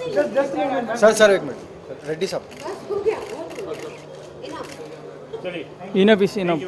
Sir sir एक minute Reddy साहब enough इस enough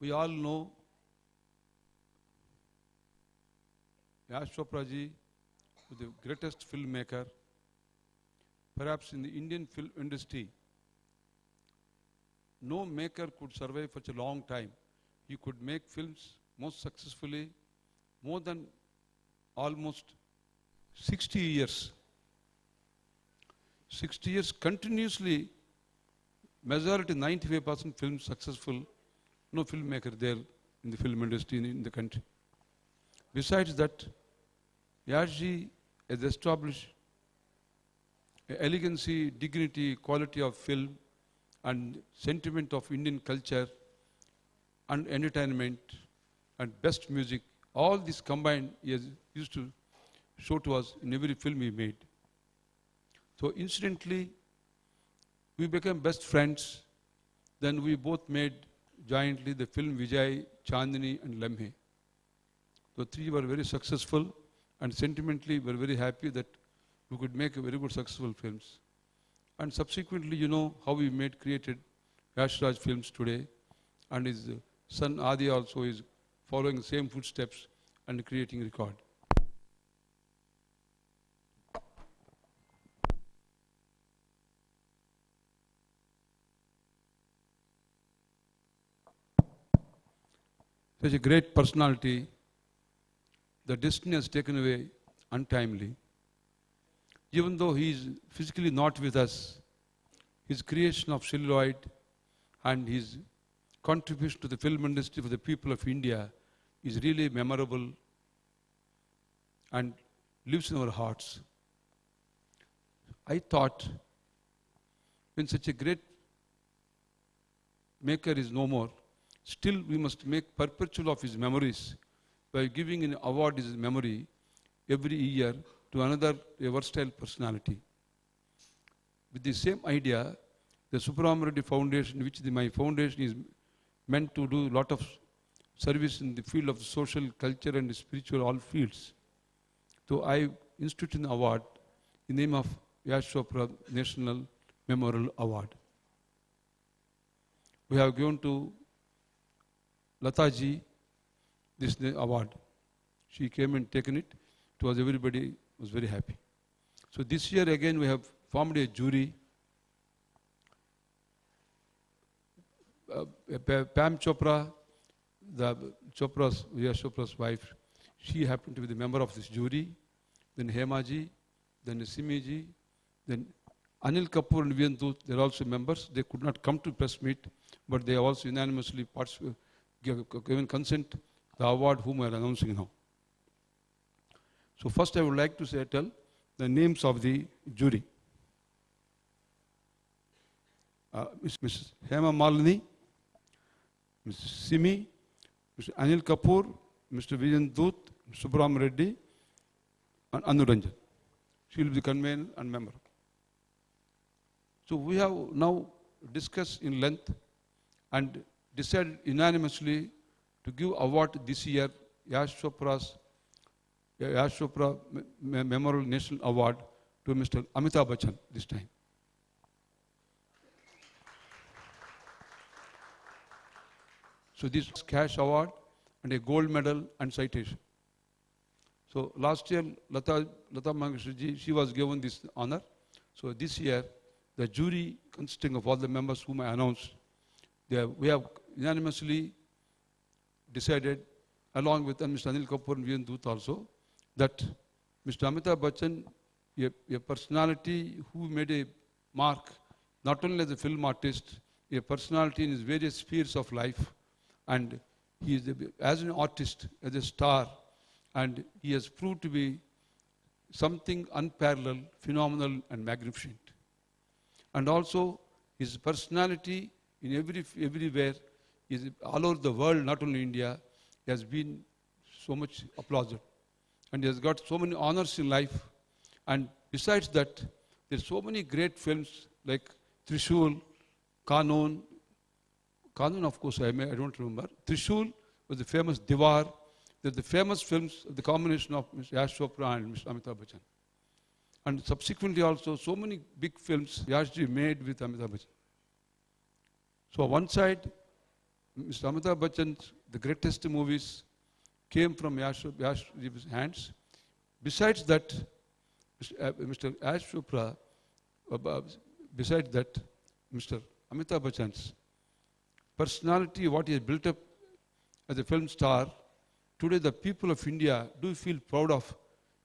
We all know Yash Chopra ji was the greatest filmmaker, perhaps in the Indian film industry. No maker could survive for such a long time. He could make films most successfully, more than almost 60 years. 60 years continuously, majority 95% films successful. No filmmaker there in the film industry in the country. Besides that, Yash has established elegancy, dignity, quality of film and sentiment of Indian culture and entertainment and best music. All this combined he has used to show to us in every film he made. So incidentally, we became best friends. Then we both made jointly the film Vijay, Chandni and Lamhe. The three were very successful and sentimentally we were very happy that we could make a very good successful films. And subsequently, you know how we created Yash Raj Films today, and his son Adi also is following the same footsteps and creating record. Such a great personality, the destiny has taken away untimely. Even though he is physically not with us, his creation of celluloid and his contribution to the film industry for the people of India is really memorable and lives in our hearts. I thought, when such a great maker is no more, still we must make perpetual of his memories by giving an award his memory every year to another versatile personality. With the same idea, the Subramanian Reddy Foundation, which my foundation is meant to do a lot of service in the field of social, culture and spiritual, all fields. So I instituted an award in the name of Yash Chopra National Memorial Award. We have given to Lata ji this award. She came and taken it. It was everybody was very happy. So this year again we have formed a jury. Pam Chopra, the Yash Chopra's wife, she happened to be the member of this jury. Then Hema ji, then Simi ji, then Anil Kapoor and Vivian Doot, they're also members. They could not come to press meet, but they also unanimously given consent the award whom I am announcing now. So first I would like to tell the names of the jury. Mrs. Hema Malini, Mr. Simi, Mr. Anil Kapoor, Mr. Vivian Doot, Subramanian Reddy, and Anu Ranjan. She will be convener and member. So we have now discussed in length and decided unanimously to give award this year, Yash Chopra Memorial National Award, to Mr. Amitabh Bachchan this time. So this is cash award and a gold medal and citation. So last year, Lata Mangeshwar ji, she was given this honor. So this year, the jury consisting of all the members whom I announced We have unanimously decided, along with Mr. Anil Kapoor and Viren Doot also, that Mr. Amitabh Bachchan, a personality who made a mark, not only as a film artist, a personality in his various spheres of life, and he is, as an artist, as a star, and he has proved to be something unparalleled, phenomenal, and magnificent. And also, his personality in everywhere, is all over the world, not only India, has been so much applauded. And he has got so many honors in life. And besides that, there's so many great films like Trishul, Kanun, of course, I don't remember. Trishul was the famous Diwar. They're the famous films, the combination of Mr. Yash Chopra and Mr. Amitabh Bachchan. And subsequently also, so many big films Yashji made with Amitabh Bachchan. So on one side, Mr. Amitabh Bachchan's, the greatest movies came from Yashji's hands. Besides that, Mr. Yash Chopra, besides that, Mr. Amitabh Bachchan's personality, what he has built up as a film star, today the people of India do feel proud of,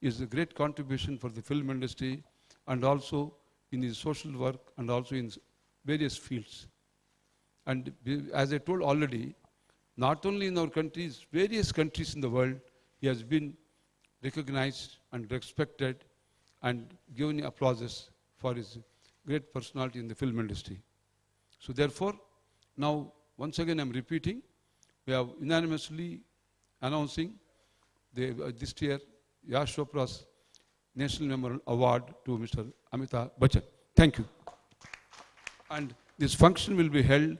is a great contribution for the film industry and also in his social work and also in various fields. And as I told already, not only in our countries, various countries in the world, he has been recognized and respected and given applauses for his great personality in the film industry. So therefore, now once again I'm repeating, we have unanimously announcing this year Yash Chopra's National Memorial Award to Mr. Amitabh Bachchan. Thank you. And this function will be held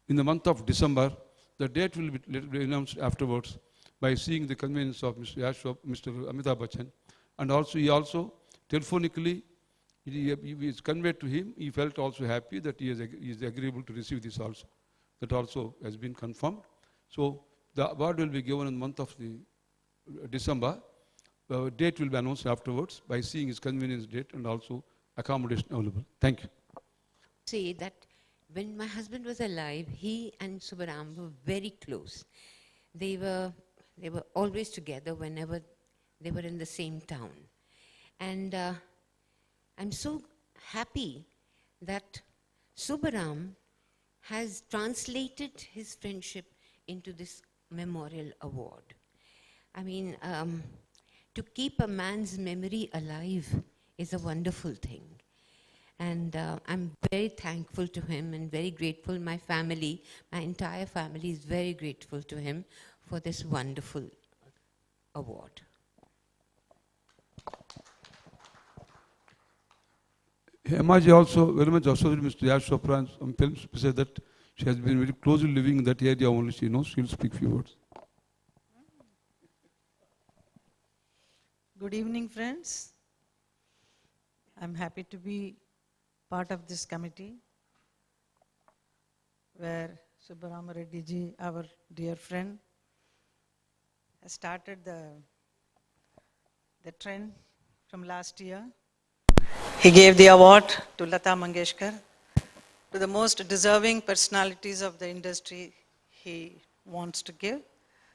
in the month of December. The date will be announced afterwards by seeing the convenience of Mr. Amitabh Bachchan. And also, he also telephonically, it is conveyed to him. He felt also happy that he is agreeable to receive this also. That also has been confirmed. So the award will be given in the month of December. The date will be announced afterwards by seeing his convenience date and also accommodation available. Thank you. Say that when my husband was alive, he and Subbaram were very close. They were always together whenever they were in the same town. And I'm so happy that Subbaram has translated his friendship into this memorial award. I mean, to keep a man's memory alive is a wonderful thing. And I'm very thankful to him and very grateful. My family, my entire family is very grateful to him for this wonderful award. Hemaji also very much associated with Mr. Yash Chopra and some films. She said that she has been very closely living in that area only. She knows she'll speak few words. Good evening, friends. I'm happy to be part of this committee where Subbarama Reddy ji, our dear friend, has started the trend from last year. He gave the award to Lata Mangeshkar, to the most deserving personalities of the industry he wants to give.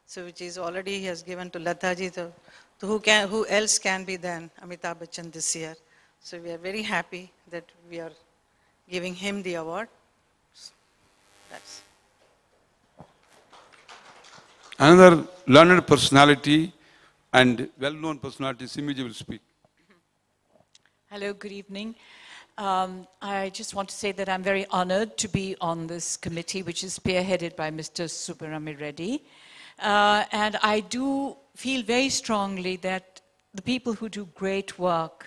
So which is already he has given to Lata ji. So who else can be than Amitabh Bachchan this year? So we are very happy that we are giving him the award. That's Another learned personality and well-known personality, Simiji will speak. Hello, good evening. I just want to say that I'm very honored to be on this committee, which is spearheaded by Mr. Subbarama Reddy. And I do feel very strongly that the people who do great work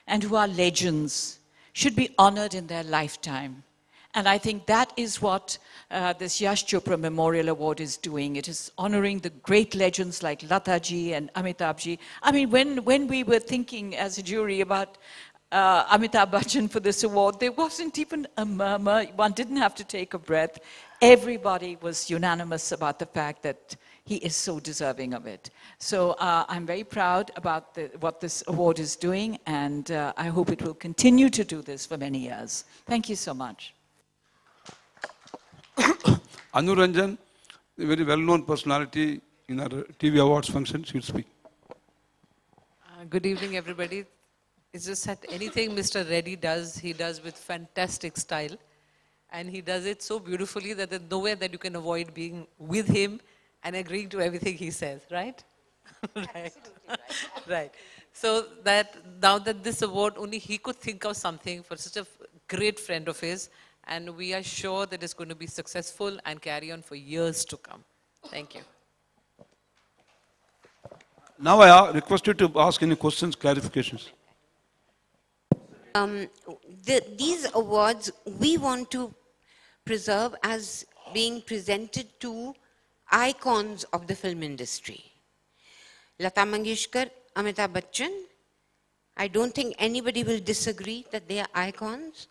and who are legends should be honored in their lifetime. And I think that is what this Yash Chopra Memorial Award is doing. It is honoring the great legends like Lataji and Amitabhji. I mean, when we were thinking as a jury about Amitabh Bachchan for this award, there wasn't even a murmur. One didn't have to take a breath. Everybody was unanimous about the fact that he is so deserving of it. So I'm very proud about what this award is doing, and I hope it will continue to do this for many years. Thank you so much. Anu Ranjan, a very well-known personality in our TV awards function, she will speak. Good evening, everybody. It's just that anything Mr. Reddy does, he does with fantastic style. And he does it so beautifully that there's nowhere that you can avoid being with him and agreeing to everything he says, right? Right. Right. So that now that this award, only he could think of something for such a great friend of his, and we are sure that it's going to be successful and carry on for years to come. Thank you. Now I request you to ask any questions, clarifications. These awards we want to preserve as being presented to icons of the film industry. Lata Mangeshkar, Amitabh Bachchan, I don't think anybody will disagree that they are icons.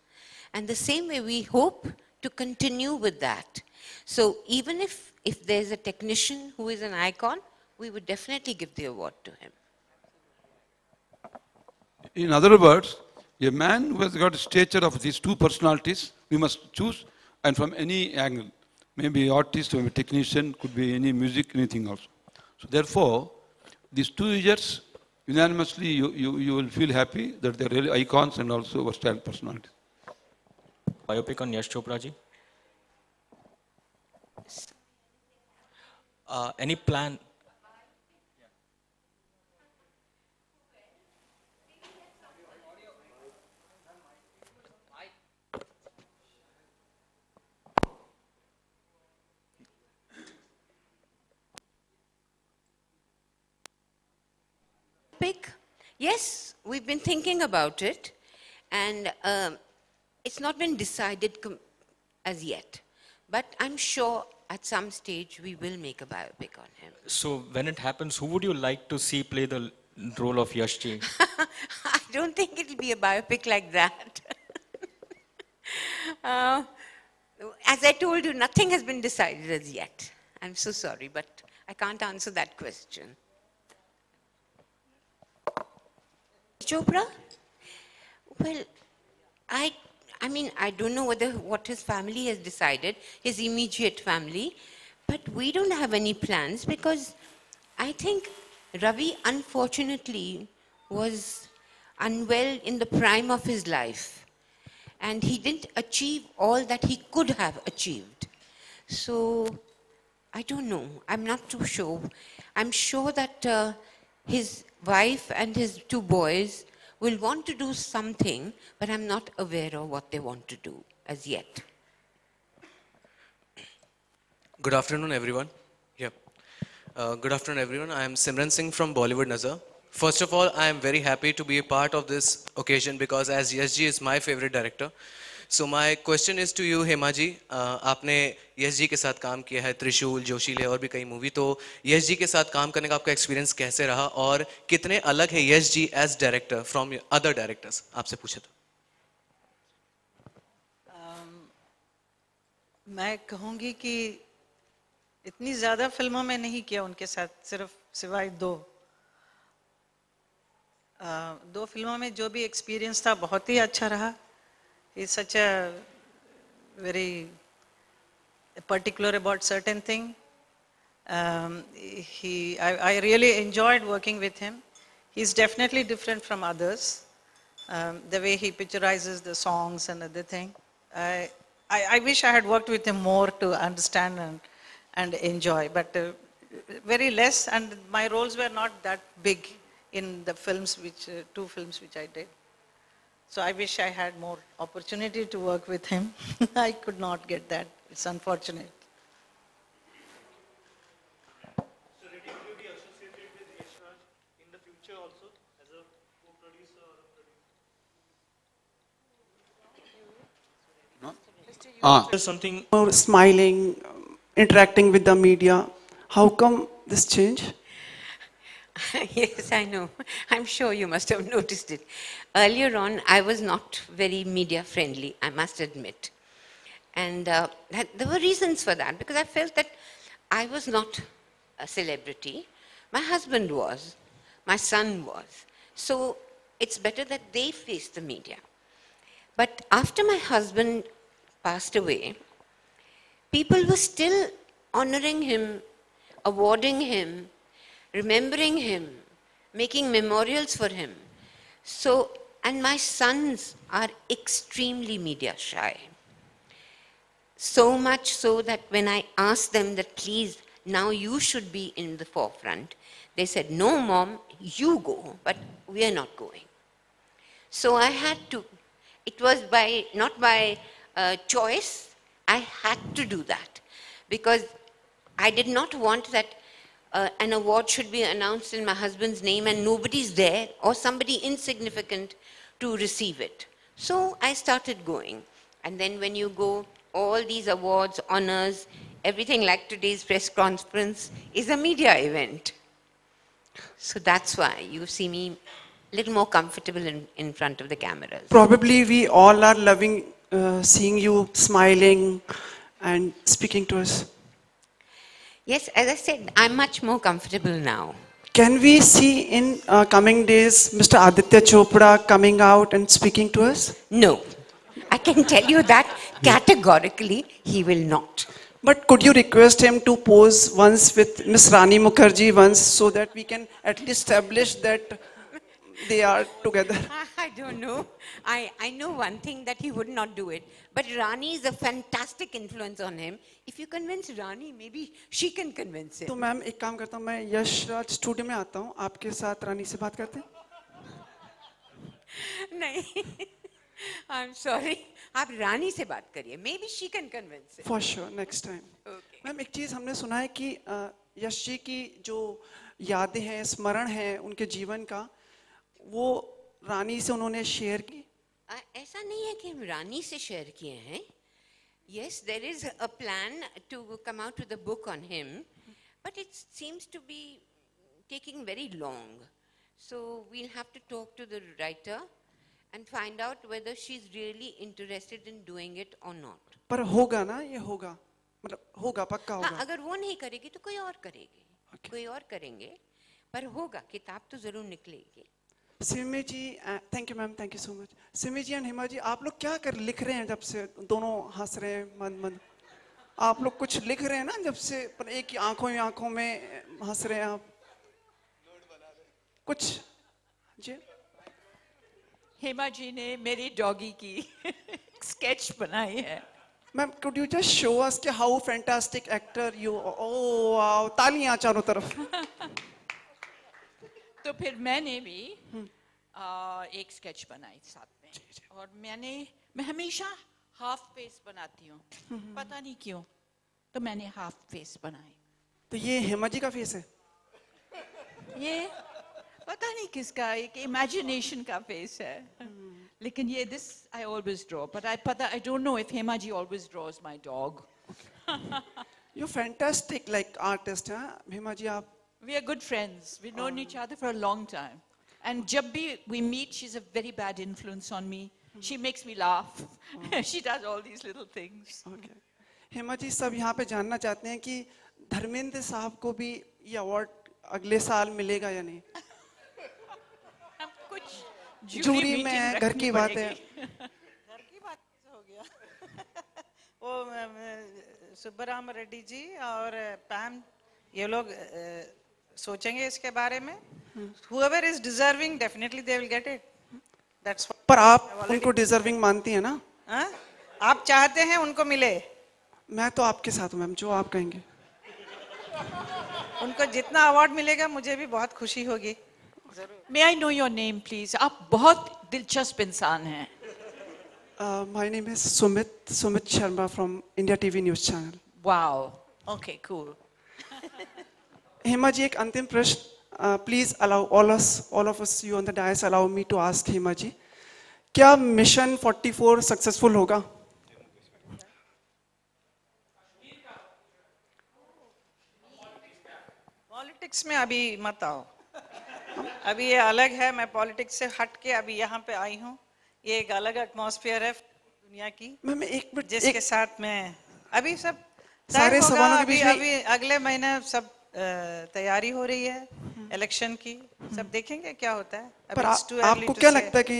And the same way we hope to continue with that. So even if there's a technician who is an icon, we would definitely give the award to him. In other words, a man who has got a stature of these two personalities, we must choose, and from any angle. Maybe artist, maybe technician, could be any music, anything else. So therefore, these 2 years, unanimously, you will feel happy that they're really icons and also versatile personalities. Biopic on Yash Chopra ji. Any plan? Yes, we've been thinking about it, and it's not been decided as yet. But I'm sure at some stage we will make a biopic on him. So when it happens, who would you like to see play the role of Yash ji? I don't think it'll be a biopic like that. As I told you, nothing has been decided as yet. I'm so sorry, but I can't answer that question. Chopra? Well, I mean, I don't know what his family has decided, his immediate family, but we don't have any plans because I think Ravi, unfortunately, was unwell in the prime of his life, and he didn't achieve all that he could have achieved. So, I don't know. I'm not too sure. I'm sure that his wife and his 2 boys will want to do something, but I'm not aware of what they want to do as yet. Good afternoon, everyone. Yeah. Good afternoon, everyone. I am Simran Singh from Bollywood Nazar. First of all, I am very happy to be a part of this occasion because as Yash ji is my favorite director. So my question is to you, Hema ji. आपने यश जी के साथ काम किया है, त्रिशूल, जोशीले और भी कई मूवी, तो यश जी के साथ काम करने का आपका एक्सपीरियंस कैसे रहा और कितने अलग है Yash ji as director from other directors, आपसे पूछे तो? मैं कहूँगी कि इतनी ज़्यादा फिल्मों में नहीं किया उनके साथ, सिर्फ सिवाय 2 फिल्मों में जो भी एक्सपीरियंस था बहुत ही अच्छा रहा. He's such a very particular about certain thing. I really enjoyed working with him. He's definitely different from others. The way he picturizes the songs and other thing. I wish I had worked with him more to understand and enjoy, but very less, and my roles were not that big in the films, 2 films which I did. So I wish I had more opportunity to work with him. I could not get that. It's unfortunate. So Reddy, will you be associated with Yash Raj in the future also as a co-producer or a producer? There's something More smiling, interacting with the media. How come this change? Yes, I know. I'm sure you must have noticed it. Earlier on, I was not very media friendly, I must admit. And there were reasons for that, because I felt that I was not a celebrity. My husband was, my son was. So it's better that they face the media. But after my husband passed away, people were still honoring him, awarding him, remembering him, making memorials for him. So, and my sons are extremely media shy. So much so that when I asked them that please, now you should be in the forefront, they said, no mom, you go, but we are not going. So I had to, it was not by choice, I had to do that. Because I did not want that an award should be announced in my husband's name and nobody's there or somebody insignificant to receive it. So I started going. And then when you go, all these awards, honors, everything like today's press conference is a media event. So that's why you see me a little more comfortable in front of the cameras. Probably we all are loving seeing you smiling and speaking to us. Yes, as I said, I'm much more comfortable now. Can we see in coming days Mr. Aditya Chopra coming out and speaking to us? No. I can tell you that categorically he will not. But could you request him to pose once with Miss Rani Mukherjee once so that we can at least establish that they are together? I don't know. I know one thing that he would not do it. But Rani is a fantastic influence on him. If you convince Rani, maybe she can convince him. तो ma'am एक काम करता हूँ मैं Yashraj studio में आता हूँ आपके साथ रानी से बात करते हैं नहीं I'm sorry. आप रानी से बात करिए. Maybe she can convince him. For sure, next time. Okay. Ma'am एक चीज हमने सुना है कि यश जी की जो यादें हैं स्मरण हैं उनके जीवन का वो रानी से उन्होंने शेयर की ऐसा नहीं है कि हम रानी से शेयर किए हैं. Yes, there is a plan to come out with a book on him, but it seems to be taking very long. So we'll have to talk to the writer and find out whether she's really interested in doing it or not. पर होगा ना ये होगा मतलब होगा पक्का होगा. हाँ, अगर वो नहीं करेगी तो कोई और करेगी. Okay. कोई और करेंगे पर होगा किताब तो जरूर निकलेगी. Simi ji thank you ma'am thank you so much. Simi ji and Hima ji आप लोग क्या कर लिख रहे हैं जब से दोनों हंस रहे हैं मंद मंद आप लोग कुछ लिख रहे हैं ना जब से पर एक आंखों में हंस रहे हैं आप कुछ जी. हेमा जी ने मेरी डॉगी की स्केच बनाई है. Ma'am could you just show us कि how fantastic actor you oh wow तालियां चारों तरफ. तो फिर मैंने भी एक स्केच बनाई साथ में और मैं हमेशा हाफ फेस बनाती हूँ पता नहीं क्यों तो मैंने हाफ फेस बनाई. तो ये हेमा जी का फेस है. ये पता नहीं किसका एक इमेजिनेशन का फेस है लेकिन ये this I always draw but I don't know if Hema ji always draws my dog. You're fantastic like artist huh Hema ji आप. We are good friends. We've known each other for a long time. And जब भी we meet, she's a very bad influence on me. She makes me laugh. She does all these little things. Okay. Hema ji सब यहाँ पे जानना चाहते हैं कि धर्मेंद्र साहब को भी ये अवार्ड अगले साल मिलेगा या नहीं. हम कुछ जूरी में है घर की बात है. घर की बात हो गया. वो सुब्बराम रेड्डी जी और पैम ये लोग सोचेंगे इसके बारे में. Whoever is deserving, definitely they will get it. That's what. पर आप उनको डिजर्विंग मानती है ना. हाँ? आप चाहते हैं उनको मिले. मैं तो आपके साथ हूँ मैम जो आप कहेंगे. उनको जितना अवार्ड मिलेगा मुझे भी बहुत खुशी होगी. May I know your name, please? आप बहुत दिलचस्प इंसान हैं. My name is Sumit Sharma from India TV News Channel. Wow. Okay, cool. Hema ji एक अंतिम प्रश्न. Please allow all of us you on the dais allow me to ask Hema ji क्या mission 44 successful होगा? पॉलिटिक्स में अभी मत आओ. अभी ये अलग है. मैं पॉलिटिक्स से हट के अभी यहाँ पे आई हूँ. ये एक अलग एटमॉस्फेयर है दुनिया की मैम एक मिनट जिसके साथ में अभी सब सारे सवालों के बीच में अभी अगले महीने सब तैयारी हो रही है इलेक्शन की. सब देखेंगे क्या होता है. पर आपको क्या लगता है कि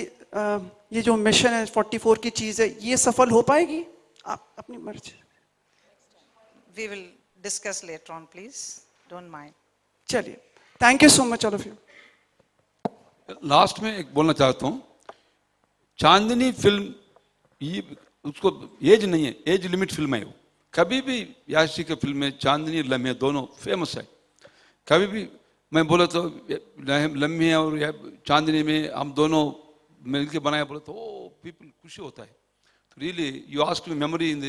ये जो मिशन है 44 की चीज है ये सफल हो पाएगी? आप अपनी मर्जी. we will discuss later on, please. Don't mind. चलिए, thank you so much all of you. Last में एक बोलना चाहता हूँ, चांदनी फिल्म ये उसको एज नहीं है, एज लिमिट फिल्म है वो। कभी भी याश जी के फिल्म में चांदनी लम्हे दोनों फेमस है। कभी भी मैं बोला तो लम्हे और चांदनी में हम दोनों मिलके बनाया बोला तो ओ पीपल खुशी होता है। तो really you ask me memory in the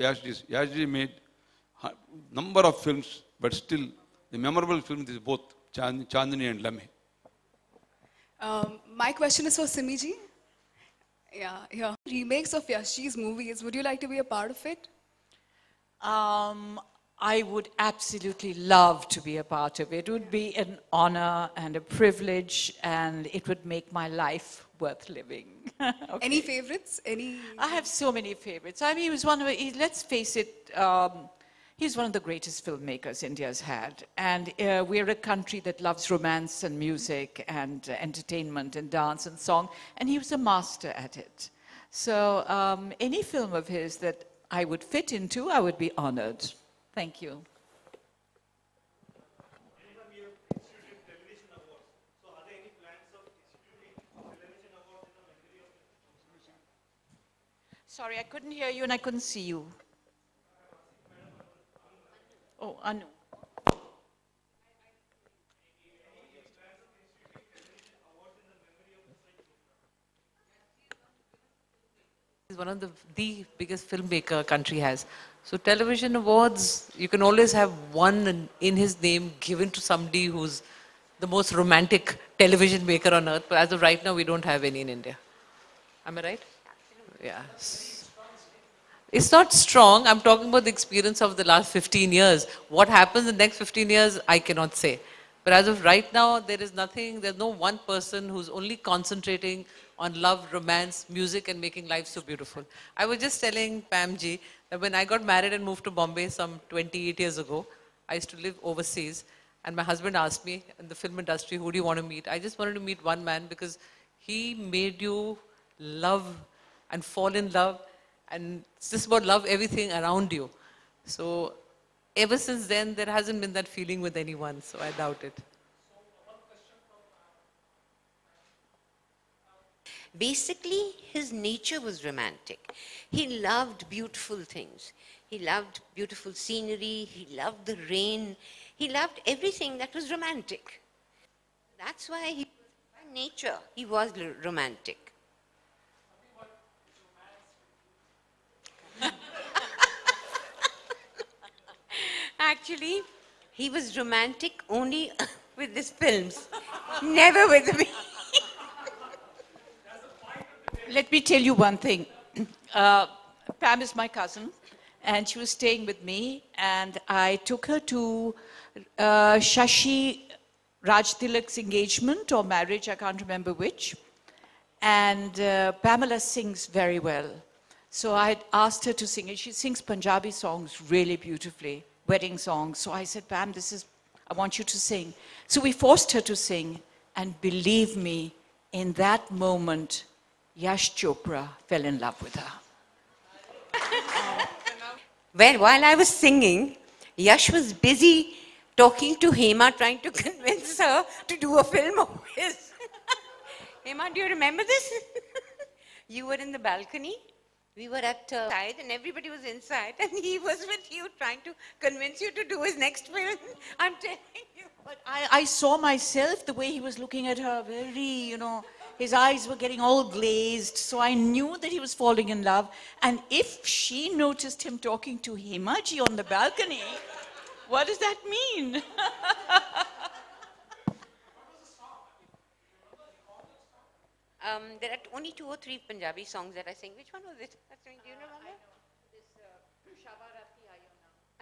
Yash ji made number of films, but still the memorable film is both Chandni and Lamhe. My question is for Simi ji. Yeah. Remakes of Yashji's movies, would you like to be a part of it? I would absolutely love to be a part of it. It would be an honor and a privilege, and it would make my life worth living. Okay. Any favorites? I have so many favorites. I mean, he was let's face it, he's one of the greatest filmmakers India's had. And we're a country that loves romance and music and entertainment and dance and song. And he was a master at it. So any film of his that I would fit into, I would be honored. Thank you. Sorry, I couldn't hear you and I couldn't see you. Oh, Anu. He's one of the biggest filmmaker country has. So television awards, you can always have one in his name given to somebody who's the most romantic television maker on earth. But as of right now, we don't have any in India. Am I right? Yeah. It's not strong. I'm talking about the experience of the last 15 years. What happens in the next 15 years, I cannot say. But as of right now, there is nothing, there's no one person who's only concentrating on love, romance, music, and making life so beautiful. I was just telling Pam ji that when I got married and moved to Bombay some 28 years ago, I used to live overseas. And my husband asked me, in the film industry, who do you want to meet? I just wanted to meet one man because he made you love and fall in love. And it's just about love everything around you. So ever since then, there hasn't been that feeling with anyone, so I doubt it. Basically, his nature was romantic. He loved beautiful things. He loved beautiful scenery. He loved the rain. He loved everything that was romantic. That's why by nature, he was romantic. Actually, he was romantic only with his films, never with me. Let me tell you one thing. Pam is my cousin, and she was staying with me, and I took her to Shashi Raj Tilak's engagement or marriage, I can't remember which. And Pamela sings very well. So I had asked her to sing it. She sings Punjabi songs really beautifully, wedding songs. So I said, Pam, I want you to sing. So we forced her to sing. And believe me, in that moment, Yash Chopra fell in love with her. Well, while I was singing, Yash was busy talking to Hema, trying to convince her to do a film of his. Hema, do you remember this? You were in the balcony. We were at side and everybody was inside and he was with you trying to convince you to do his next film. I'm telling you. But I saw myself, the way he was looking at her, very, his eyes were getting all glazed. So I knew that he was falling in love. And if she noticed him talking to Hemaji on the balcony, what does that mean? There are only 2 or 3 Punjabi songs that I sing. Which one was it? Do you remember?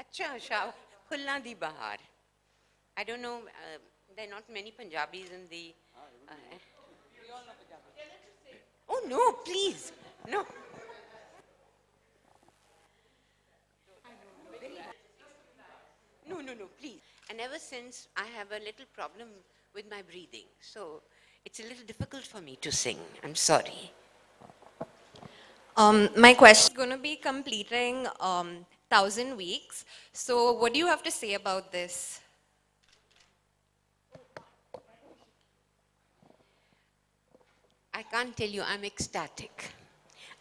Acha, Shava. Phullan di Bahar. I don't know, there are not many Punjabis in the... Oh no, please, no. No, please. And ever since, I have a little problem with my breathing. So it's a little difficult for me to sing. I'm sorry. My question is going to be completing 1,000 weeks. So what do you have to say about this? I can't tell you, I'm ecstatic.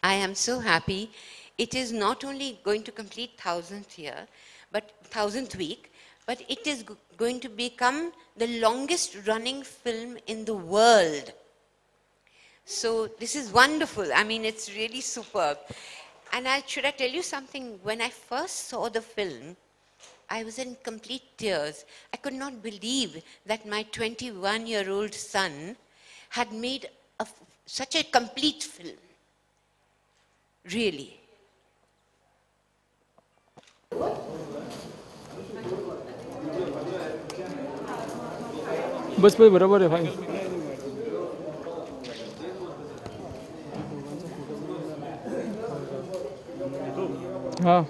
I am so happy. It is not only going to complete 1,000th year, but 1,000th week, but it is going to become the longest running film in the world. So this is wonderful. I mean, it's really superb. And should I tell you something? When I first saw the film, I was in complete tears. I could not believe that my 21-year-old son had made such a complete film. Really. बस भाई बराबर है भाई हाँ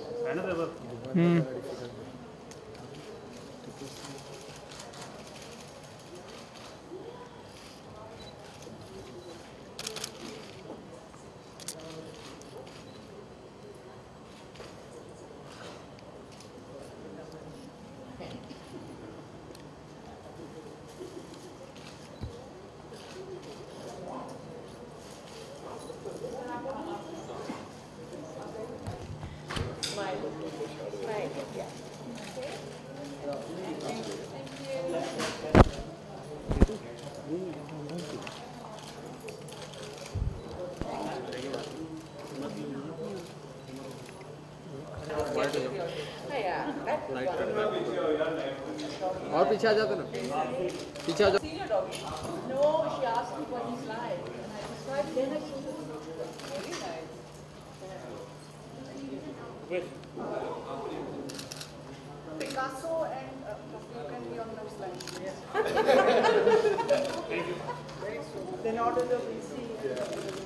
और पीछे आ जाते ना पीछे आ जाओ Picasso and you can be on those lines. Thank you. Then order the VC.